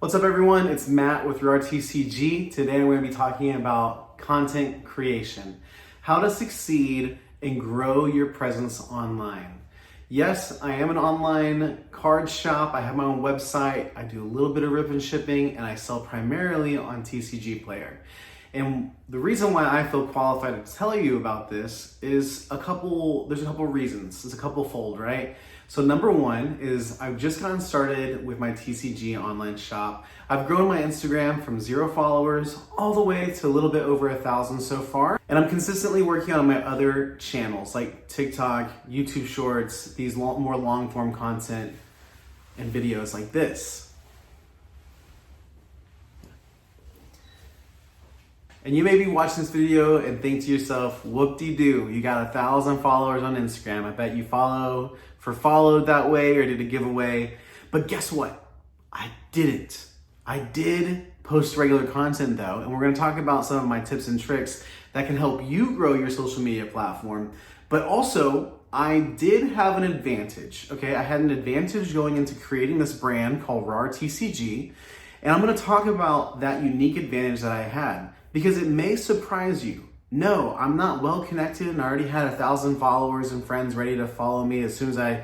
What's up everyone? It's Matt with your TCG. Today I'm going to be talking about content creation. How to succeed and grow your presence online. Yes, I am an online card shop. I have my own website. I do a little bit of ribbon shipping and I sell primarily on TCG Player. And the reason why I feel qualified to tell you about this is there's a couple reasons. It's a couple fold, right? So number one is I've just gotten started with my TCG online shop. I've grown my Instagram from 0 followers all the way to a little bit over 1,000 so far. And I'm consistently working on my other channels like TikTok, YouTube Shorts, these more long form content and videos like this. And you may be watching this video and think to yourself, whoop-de-doo, you got 1,000 followers on Instagram. I bet you followed that way or did a giveaway. But guess what? I didn't. I did post regular content though, and we're gonna talk about some of my tips and tricks that can help you grow your social media platform. But also, I did have an advantage, okay? I had an advantage going into creating this brand called Raw TCG, and I'm gonna talk about that unique advantage that I had. Because it may surprise you. No, I'm not well connected and I already had 1,000 followers and friends ready to follow me as soon as I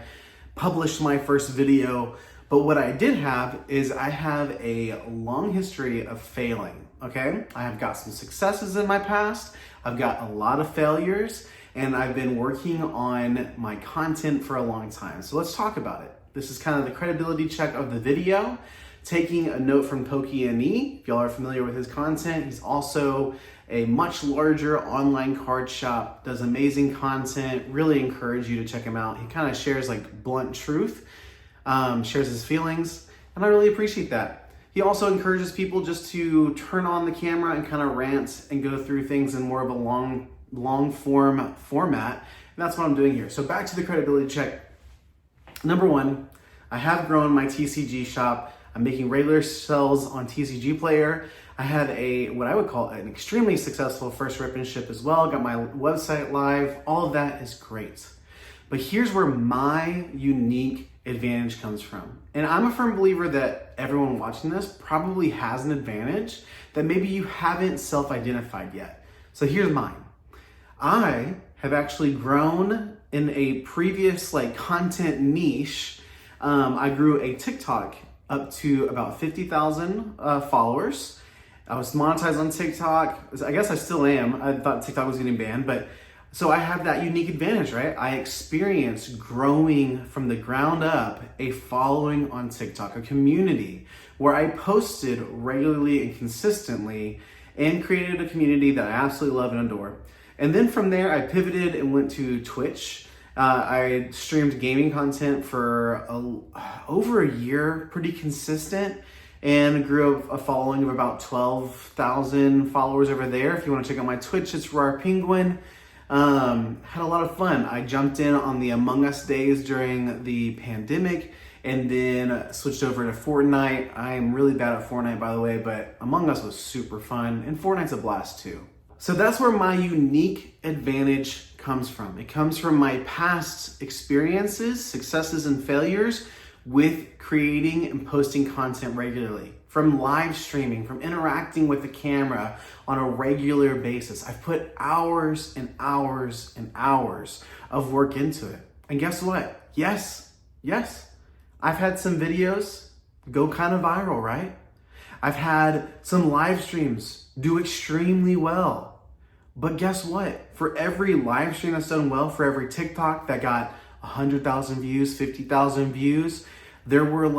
published my first video. But what I did have is I have a long history of failing, okay? I have got some successes in my past. I've got a lot of failures and I've been working on my content for a long time. So let's talk about it. This is kind of the credibility check of the video. Taking a note from Pokey ME, if y'all are familiar with his content, he's also a much larger online card shop, does amazing content, really encourage you to check him out. He kind of shares like blunt truth, shares his feelings, and I really appreciate that. He also encourages people just to turn on the camera and kind of rant and go through things in more of a long form format, and that's what I'm doing here. So back to the credibility check. Number one, I have grown my TCG shop. I'm making regular sales on TCG Player. I had what I would call an extremely successful first rip and ship as well. Got my website live. All of that is great. But here's where my unique advantage comes from. And I'm a firm believer that everyone watching this probably has an advantage that maybe you haven't self-identified yet. So here's mine. I have actually grown in a previous content niche. I grew a TikTok up to about 50,000 followers. I was monetized on TikTok. I guess I still am. I thought TikTok was getting banned, but so I have that unique advantage, right? I experienced growing from the ground up a following on TikTok, a community where I posted regularly and consistently and created a community that I absolutely love and adore. And then from there, I pivoted and went to Twitch. I streamed gaming content for over a year, pretty consistent, and grew a following of about 12,000 followers over there. If you want to check out my Twitch, it's Raw Penguin. Had a lot of fun. I jumped in on the Among Us days during the pandemic and then switched over to Fortnite. I am really bad at Fortnite, by the way, but Among Us was super fun, and Fortnite's a blast too. So that's where my unique advantage comes from. It comes from my past experiences, successes and failures with creating and posting content regularly. From live streaming, from interacting with the camera on a regular basis. I've put hours and hours and hours of work into it. And guess what? Yes, I've had some videos go kind of viral, right? I've had some live streams do extremely well. But guess what? For every live stream that's done well, for every TikTok that got 100,000 views, 50,000 views, there were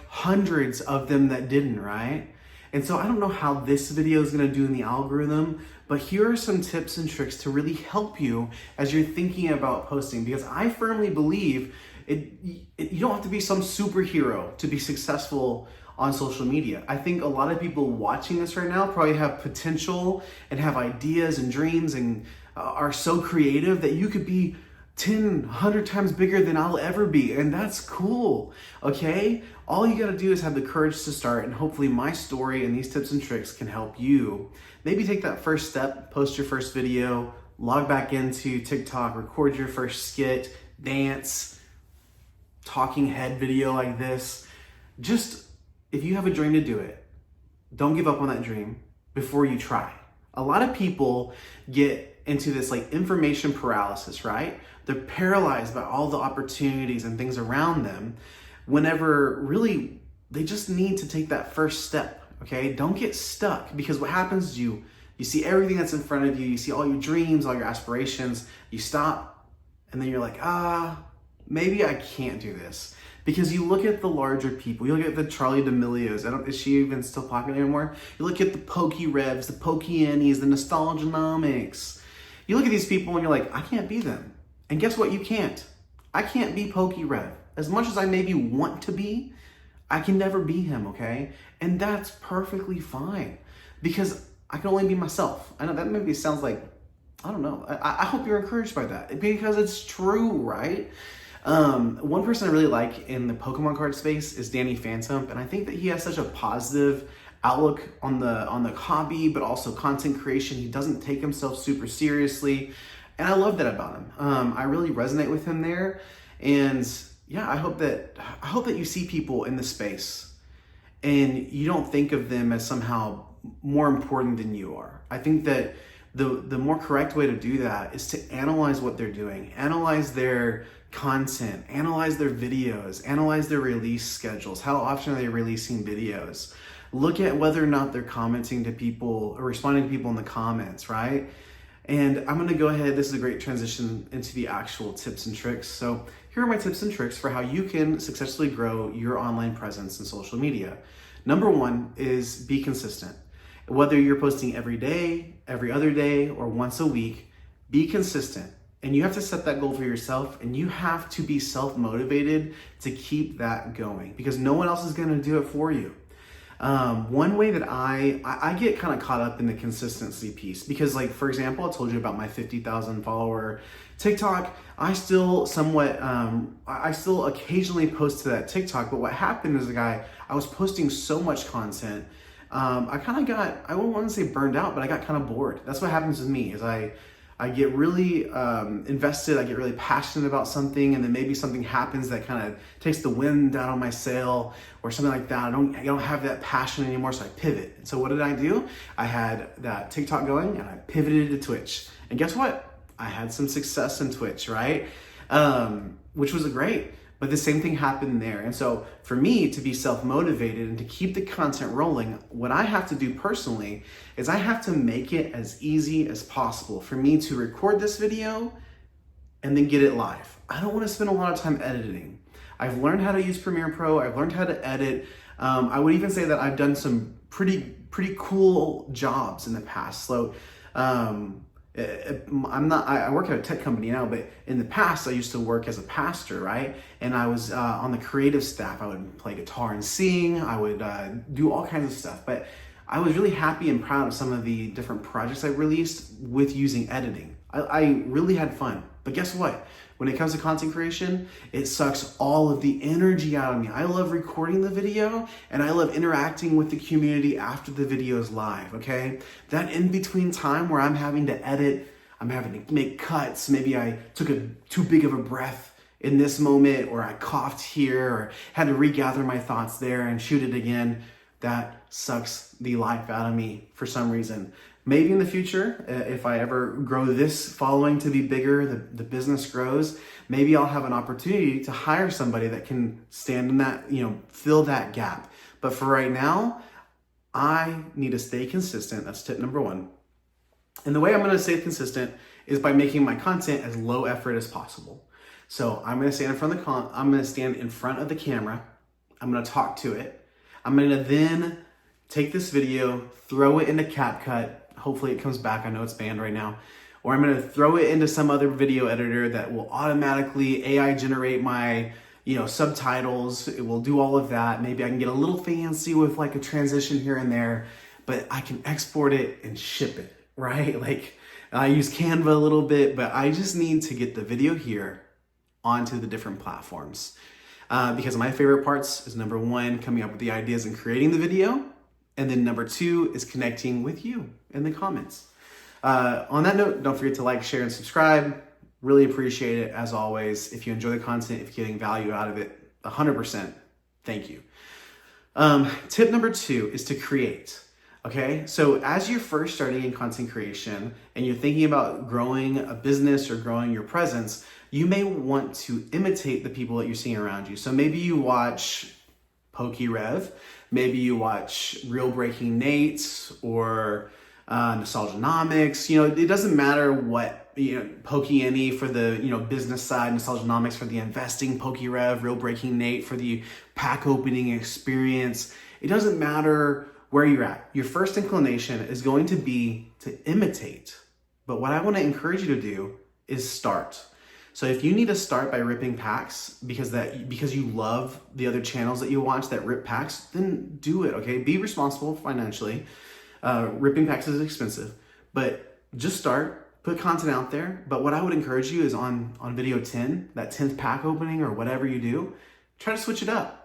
hundreds of them that didn't, right? And so I don't know how this video is gonna do in the algorithm, but here are some tips and tricks to really help you as you're thinking about posting, because I firmly believe you don't have to be some superhero to be successful on social media. I think a lot of people watching this right now probably have potential and have ideas and dreams and are so creative that you could be 10, 100 times bigger than I'll ever be. And that's cool, okay? All you gotta do is have the courage to start, and hopefully my story and these tips and tricks can help you maybe take that first step, post your first video, log back into TikTok, record your first skit, dance, talking head video like this. Just if you have a dream to do it, don't give up on that dream before you try. A lot of people get into this like information paralysis, right? They're paralyzed by all the opportunities and things around them whenever really they just need to take that first step, okay? Don't get stuck, because what happens is you see everything that's in front of you, you see all your dreams, all your aspirations, you stop, and then you're like, maybe I can't do this. Because you look at the larger people, you look at the Charlie D'Amelios, is she even still popular anymore? You look at the Pokey Revs, the Pokey Annies, the Nostalgianomics. You look at these people and you're like, I can't be them. And guess what? You can't. I can't be Pokey Rev. As much as I maybe want to be, I can never be him, okay? And that's perfectly fine, because I can only be myself. I know that maybe sounds like, I don't know. I hope you're encouraged by that, because it's true, right? One person I really like in the Pokemon card space is Danny Phantom, and I think that he has such a positive outlook on the hobby, but also content creation. He doesn't take himself super seriously, and I love that about him. I really resonate with him there, and yeah, I hope that you see people in the space and you don't think of them as somehow more important than you are. I think that the more correct way to do that is to analyze what they're doing, analyze their content, analyze their videos, analyze their release schedules. How often are they releasing videos? Look at whether or not they're commenting to people or responding to people in the comments, right? And I'm gonna go ahead, this is a great transition into the actual tips and tricks. So here are my tips and tricks for how you can successfully grow your online presence in social media. Number one is be consistent. Whether you're posting every day, every other day, or once a week, be consistent. And you have to set that goal for yourself, and you have to be self-motivated to keep that going, because no one else is gonna do it for you. One way that I get kind of caught up in the consistency piece, because like, for example, I told you about my 50,000 follower TikTok. I still occasionally post to that TikTok, but what happened is I was posting so much content. I kind of got, I wouldn't want to say burned out, but I got kind of bored. That's what happens with me, is I get really invested, I get really passionate about something, and then maybe something happens that kind of takes the wind out of my sail or something like that. I don't have that passion anymore, so I pivot. And so what did I do? I had that TikTok going and I pivoted to Twitch. And guess what? I had some success in Twitch, right? Which was great. But the same thing happened there. And so for me to be self-motivated and to keep the content rolling, what I have to do personally is I have to make it as easy as possible for me to record this video and then get it live. I don't want to spend a lot of time editing. I've learned how to use Premiere Pro. I've learned how to edit. I would even say that I've done some pretty cool jobs in the past. So I work at a tech company now, but in the past I used to work as a pastor, right? And I was on the creative staff. I would play guitar and sing. I would do all kinds of stuff, but I was really happy and proud of some of the different projects I released with using editing. I really had fun, but guess what? When it comes to content creation, it sucks all of the energy out of me. I love recording the video, and I love interacting with the community after the video is live, okay? That in-between time where I'm having to edit, I'm having to make cuts, maybe I took too big of a breath in this moment, or I coughed here, or had to regather my thoughts there and shoot it again, that sucks the life out of me for some reason. Maybe in the future, if I ever grow this following to be bigger, the business grows, maybe I'll have an opportunity to hire somebody that can stand in that, fill that gap. But for right now, I need to stay consistent. That's tip number one. And the way I'm going to stay consistent is by making my content as low effort as possible. So I'm going to stand in front of the camera. I'm going to talk to it. I'm going to then take this video, throw it into CapCut. Hopefully it comes back. I know it's banned right now. Or I'm going to throw it into some other video editor that will automatically AI generate my, subtitles. It will do all of that. Maybe I can get a little fancy with like a transition here and there, but I can export it and ship it, right? Like I use Canva a little bit, but I just need to get the video here onto the different platforms. Because my favorite parts is number one, coming up with the ideas and creating the video. And then number two is connecting with you in the comments. On that note, don't forget to like, share, and subscribe. Really appreciate it, as always. If you enjoy the content, if you're getting value out of it, 100%, thank you. Tip number 2 is to create. Okay, so as you're first starting in content creation and you're thinking about growing a business or growing your presence, you may want to imitate the people that you're seeing around you. So maybe you watch Pokey Rev, maybe you watch Real Breaking Nate or Nostalgianomics. It doesn't matter what, Pokey Any for the, business side, Nostalgianomics for the investing, Pokey Rev, Real Breaking Nate for the pack opening experience. It doesn't matter where you're at. Your first inclination is going to be to imitate. But what I want to encourage you to do is start. So if you need to start by ripping packs because you love the other channels that you watch that rip packs, then do it, okay? Be responsible financially. Ripping packs is expensive, but just start, put content out there. But what I would encourage you is on video 10, that 10th pack opening or whatever you do, try to switch it up.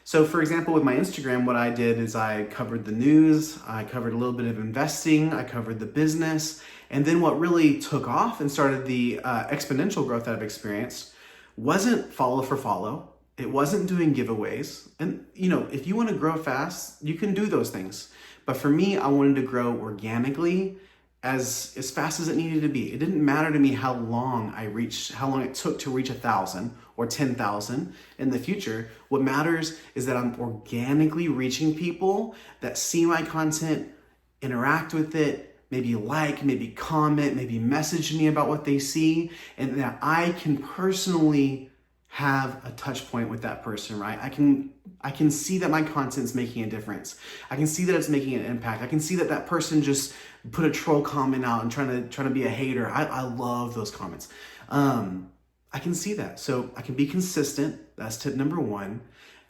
So for example, with my Instagram, what I did is I covered the news, I covered a little bit of investing, I covered the business, and then what really took off and started the exponential growth that I've experienced wasn't follow for follow. It wasn't doing giveaways. And if you want to grow fast, you can do those things. But for me, I wanted to grow organically as fast as it needed to be. It didn't matter to me how long it took to reach 1,000 or 10,000 in the future. What matters is that I'm organically reaching people that see my content, interact with it, maybe like, maybe comment, maybe message me about what they see, and that I can personally have a touch point with that person, right? I can see that my content's making a difference. I can see that it's making an impact. I can see that that person just put a troll comment out and trying to be a hater. I love those comments. I can see that. So I can be consistent. That's tip number 1.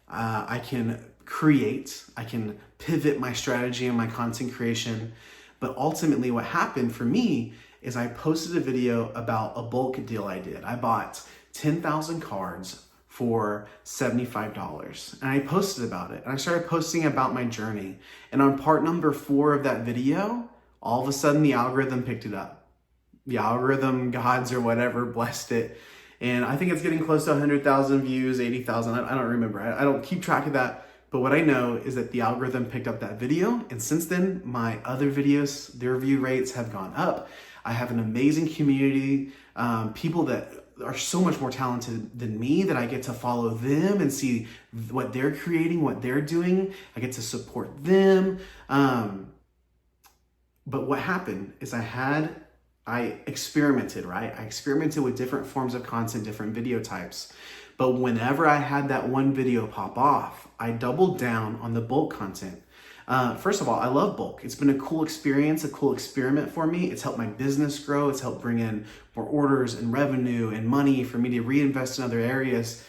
I can create. I can pivot my strategy and my content creation. But ultimately what happened for me is I posted a video about a bulk deal I did. I bought 10,000 cards for $75. And I posted about it. And I started posting about my journey. And on part number 4 of that video, all of a sudden the algorithm picked it up. The algorithm gods or whatever blessed it. And I think it's getting close to 100,000 views, 80,000. I don't remember. I don't keep track of that. But what I know is that the algorithm picked up that video. And since then, my other videos, their view rates have gone up. I have an amazing community, people that are so much more talented than me that I get to follow them and see what they're creating, what they're doing. I get to support them. But what happened is I experimented, right? I experimented with different forms of content, different video types. But whenever I had that one video pop off, I doubled down on the bulk content. First of all, I love bulk. It's been a cool experience, a cool experiment for me. It's helped my business grow. It's helped bring in more orders and revenue and money for me to reinvest in other areas.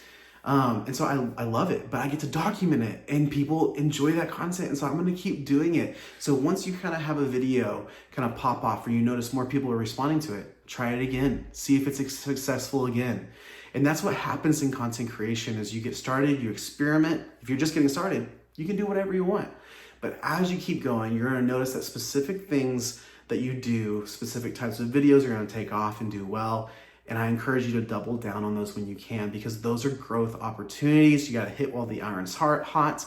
And so I love it, but I get to document it and people enjoy that content. And so I'm going to keep doing it. So once you kind of have a video kind of pop off or you notice more people are responding to it, try it again, see if it's successful again. And that's what happens in content creation is you get started, you experiment. If you're just getting started, you can do whatever you want. But as you keep going, you're going to notice that specific things that you do, specific types of videos are going to take off and do well. And I encourage you to double down on those when you can, because those are growth opportunities. You got to hit while the iron's hot.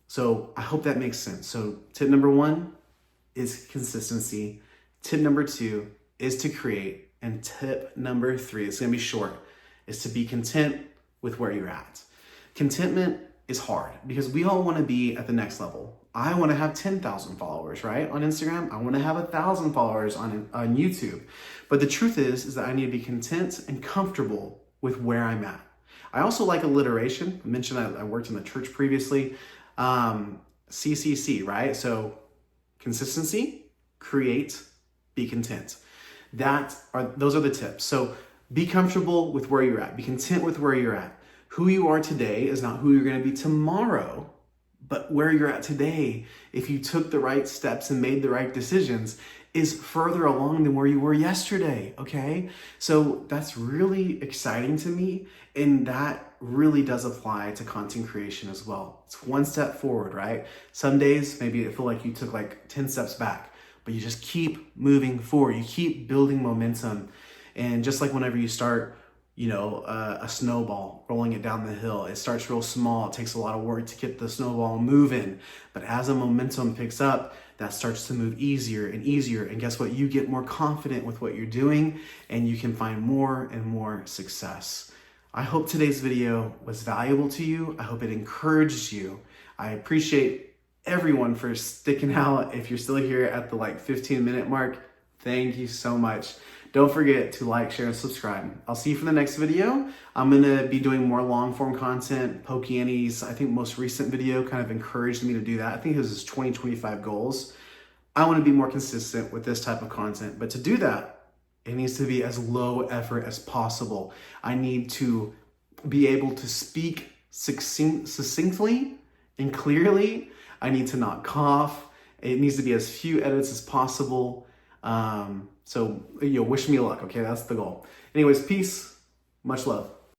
So I hope that makes sense. So tip number 1 is consistency. Tip number 2 is to create. And tip number 3, it's going to be short, is to be content with where you're at. Contentment is hard because we all want to be at the next level. I want to have 10,000 followers, right? On Instagram. I want to have 1,000 followers on YouTube. But the truth is that I need to be content and comfortable with where I'm at. I also like alliteration. I mentioned I worked in the church previously. CCC, right? So consistency, create, be content. Those are the tips. So be comfortable with where you're at. Be content with where you're at. Who you are today is not who you're going to be tomorrow, but where you're at today, if you took the right steps and made the right decisions, is further along than where you were yesterday, okay? So that's really exciting to me, and that really does apply to content creation as well. It's one step forward, right? Some days, maybe it feel like you took like 10 steps back, but you just keep moving forward. You keep building momentum. And just like whenever you start a snowball, rolling it down the hill. It starts real small. It takes a lot of work to get the snowball moving. But as the momentum picks up, that starts to move easier and easier. And guess what? You get more confident with what you're doing and you can find more and more success. I hope today's video was valuable to you. I hope it encouraged you. I appreciate everyone for sticking out. If you're still here at the 15-minute mark, thank you so much. Don't forget to like, share, and subscribe. I'll see you for the next video. I'm gonna be doing more long form content. Pokiani's, I think most recent video kind of encouraged me to do that. I think it was his 2025 goals. I wanna be more consistent with this type of content, but to do that, it needs to be as low effort as possible. I need to be able to speak succinctly and clearly. I need to not cough. It needs to be as few edits as possible. So wish me luck, okay? That's the goal. Anyways, peace, much love.